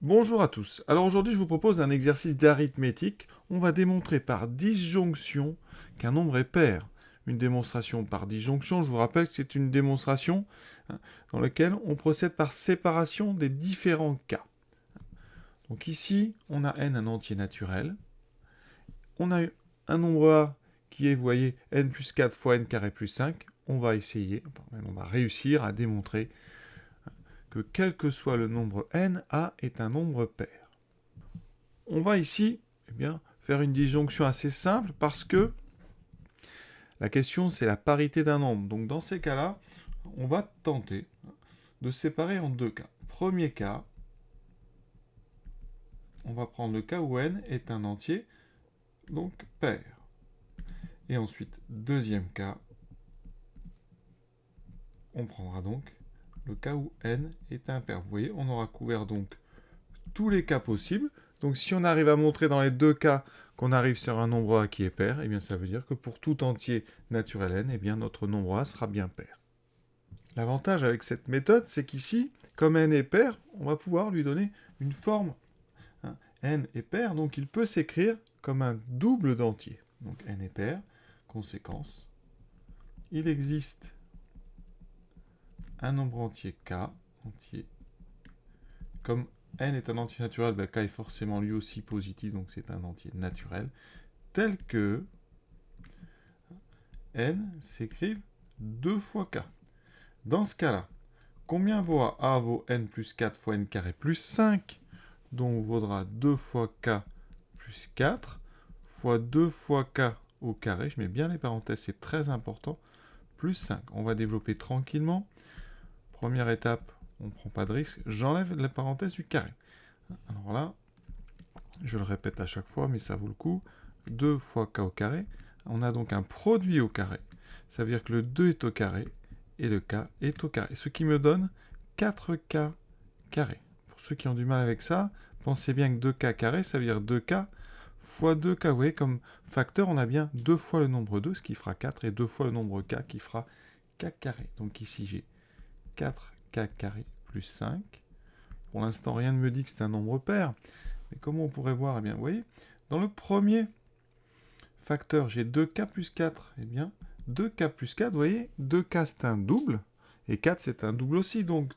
Bonjour à tous. Alors aujourd'hui, je vous propose un exercice d'arithmétique. On va démontrer par disjonction qu'un nombre est pair. Une démonstration par disjonction, je vous rappelle que c'est une démonstration dans laquelle on procède par séparation des différents cas. Donc ici, on a n un entier naturel. On a un nombre a qui est, vous voyez, n plus 4 fois n carré plus 5. On va réussir à démontrer que quel que soit le nombre n, a est un nombre pair. On va ici faire une disjonction assez simple parce que la question c'est la parité d'un nombre. Donc dans ces cas-là, on va tenter de séparer en deux cas. Premier cas, on va prendre le cas où n est un entier, donc pair. Et ensuite, deuxième cas, on prendra donc le cas où n est impair. Vous voyez, on aura couvert donc tous les cas possibles. Donc si on arrive à montrer dans les deux cas qu'on arrive sur un nombre a qui est pair, eh bien ça veut dire que pour tout entier naturel n, eh bien notre nombre a sera bien pair. L'avantage avec cette méthode, c'est qu'ici, comme n est pair, on va pouvoir lui donner une forme. N est pair, donc il peut s'écrire comme un double d'entier. Donc n est pair, conséquence, il existe un nombre entier k, comme n est un entier naturel, k est forcément lui aussi positif, donc c'est un entier naturel, tel que n s'écrive 2 fois k. Dans ce cas-là, combien vaut a vaut n plus 4 fois n carré plus 5, donc vaudra 2 fois k plus 4, fois 2 fois k au carré, je mets bien les parenthèses, c'est très important, plus 5. On va développer tranquillement. Première étape, on ne prend pas de risque, j'enlève la parenthèse du carré. Alors là, je le répète à chaque fois, mais ça vaut le coup, 2 fois k au carré, on a donc un produit au carré, ça veut dire que le 2 est au carré, et le k est au carré, ce qui me donne 4k carré. Pour ceux qui ont du mal avec ça, pensez bien que 2k carré, ça veut dire 2k fois 2k. Vous voyez, comme facteur, on a bien 2 fois le nombre 2, ce qui fera 4, et 2 fois le nombre k, qui fera k carré. Donc ici, j'ai 4k carré plus 5. Pour l'instant, rien ne me dit que c'est un nombre pair. Mais comment on pourrait voir? Eh bien, vous voyez, dans le premier facteur, j'ai 2k plus 4. Eh bien, 2k plus 4, vous voyez, 2k c'est un double, et 4 c'est un double aussi. Donc,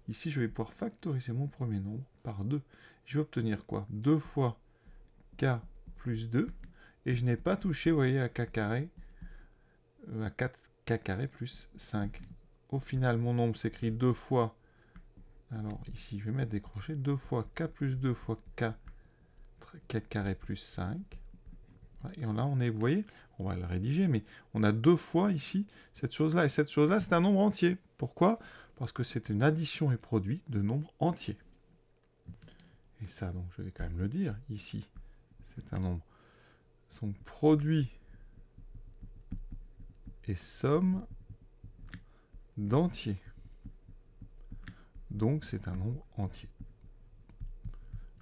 ici, je vais pouvoir factoriser mon premier nombre par 2. Je vais obtenir quoi? 2 fois k plus 2, et je n'ai pas touché, vous voyez, à k carré, à 4k carré plus 5. Au final, mon nombre s'écrit 2 fois, alors ici, je vais mettre des crochets, 2 fois k plus 2 fois k carré plus 5. Et là, on est, vous voyez, on va le rédiger, mais on a 2 fois ici cette chose-là. Et cette chose-là, c'est un nombre entier. Pourquoi? Parce que c'est une addition et produit de nombres entiers. Et ça, donc, je vais quand même le dire, ici, c'est un nombre. Son produit et somme d'entiers. Donc, c'est un nombre entier.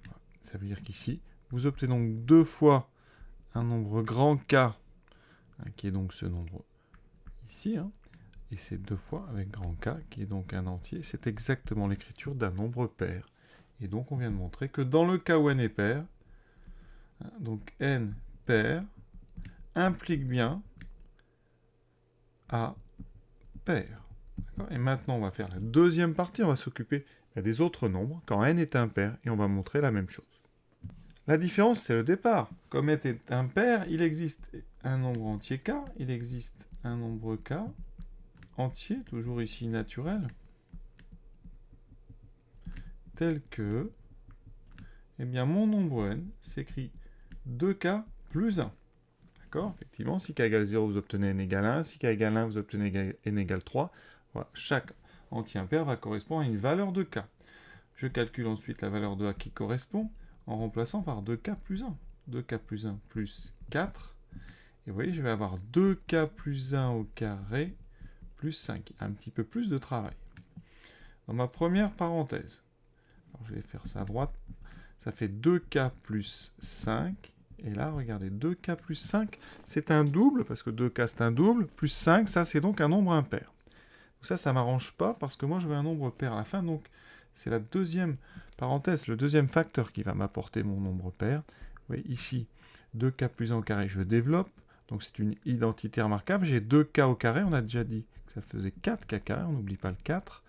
Voilà. Ça veut dire qu'ici, vous obtenez donc 2 fois un nombre grand K, qui est donc ce nombre ici, et c'est 2 fois avec grand K, qui est donc un entier. C'est exactement l'écriture d'un nombre pair. Et donc, on vient de montrer que dans le cas où n est pair, donc n pair implique bien a pair. Et maintenant, on va faire la deuxième partie, on va s'occuper des autres nombres, quand n est impair, et on va montrer la même chose. La différence, c'est le départ. Comme n est impair, il existe un nombre entier k, il existe un nombre k entier, toujours ici naturel, tel que, eh bien, mon nombre n s'écrit 2k plus 1. D'accord? Effectivement, si k égale 0, vous obtenez n égale 1. Si k égale 1, vous obtenez n égale 3. Voilà. Chaque entier impair va correspondre à une valeur de k. Je calcule ensuite la valeur de a qui correspond en remplaçant par 2k plus 1. 2k plus 1 plus 4. Et vous voyez, je vais avoir 2k plus 1 au carré plus 5. Un petit peu plus de travail. Dans ma première parenthèse, alors je vais faire ça à droite, ça fait 2k plus 5. Et là, regardez, 2k plus 5, c'est un double, parce que 2k c'est un double, plus 5, ça c'est donc un nombre impair. Donc ça ne m'arrange pas, parce que moi je veux un nombre pair à la fin, donc c'est la deuxième parenthèse, le deuxième facteur qui va m'apporter mon nombre pair. Vous voyez ici, 2k plus 1 au carré, je développe. Donc c'est une identité remarquable. J'ai 2k au carré, on a déjà dit que ça faisait 4k carré, on n'oublie pas le 4.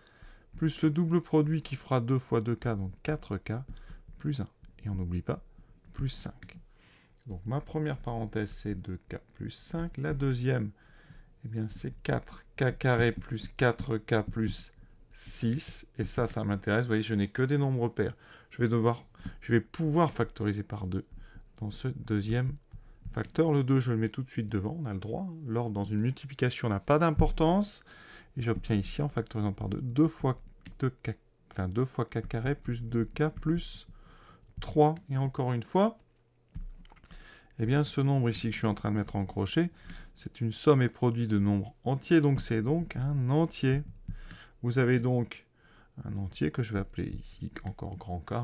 Plus le double produit qui fera 2 fois 2k, donc 4k, plus 1. Et on n'oublie pas, plus 5. Donc ma première parenthèse, c'est 2k plus 5. La deuxième, eh bien, c'est 4k carré plus 4k plus 6. Et ça m'intéresse. Vous voyez, je n'ai que des nombres pairs. Je vais pouvoir factoriser par 2 dans ce deuxième facteur. Le 2, je le mets tout de suite devant. On a le droit. L'ordre dans une multiplication n'a pas d'importance. Et j'obtiens ici, en factorisant par 2, 2 fois k carré plus 2k plus 3. Et encore une fois, eh bien, ce nombre ici que je suis en train de mettre en crochet, c'est une somme et produit de nombres entiers, donc c'est donc un entier. Vous avez donc un entier que je vais appeler ici encore grand K.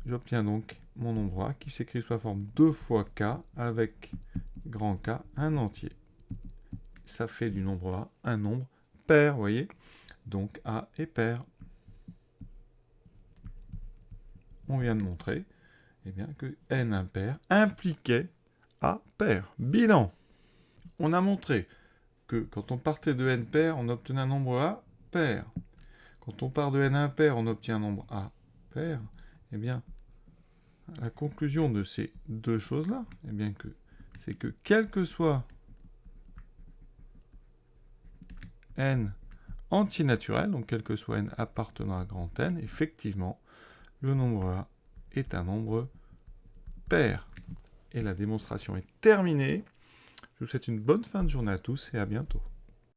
J'obtiens donc mon nombre A qui s'écrit sous la forme 2 fois K avec grand K, un entier. Ça fait du nombre A un nombre pair, vous voyez. Donc A est pair. On vient de montrer bien, que n impair impliquait A pair. Bilan. On a montré que quand on partait de n pair, on obtenait un nombre A pair. Quand on part de n impair, on obtient un nombre A pair. Eh bien, la conclusion de ces deux choses-là, c'est que quel que soit n entier naturel, donc quel que soit n appartenant à grand N, effectivement, le nombre A est un nombre pair. Et la démonstration est terminée. Je vous souhaite une bonne fin de journée à tous et à bientôt.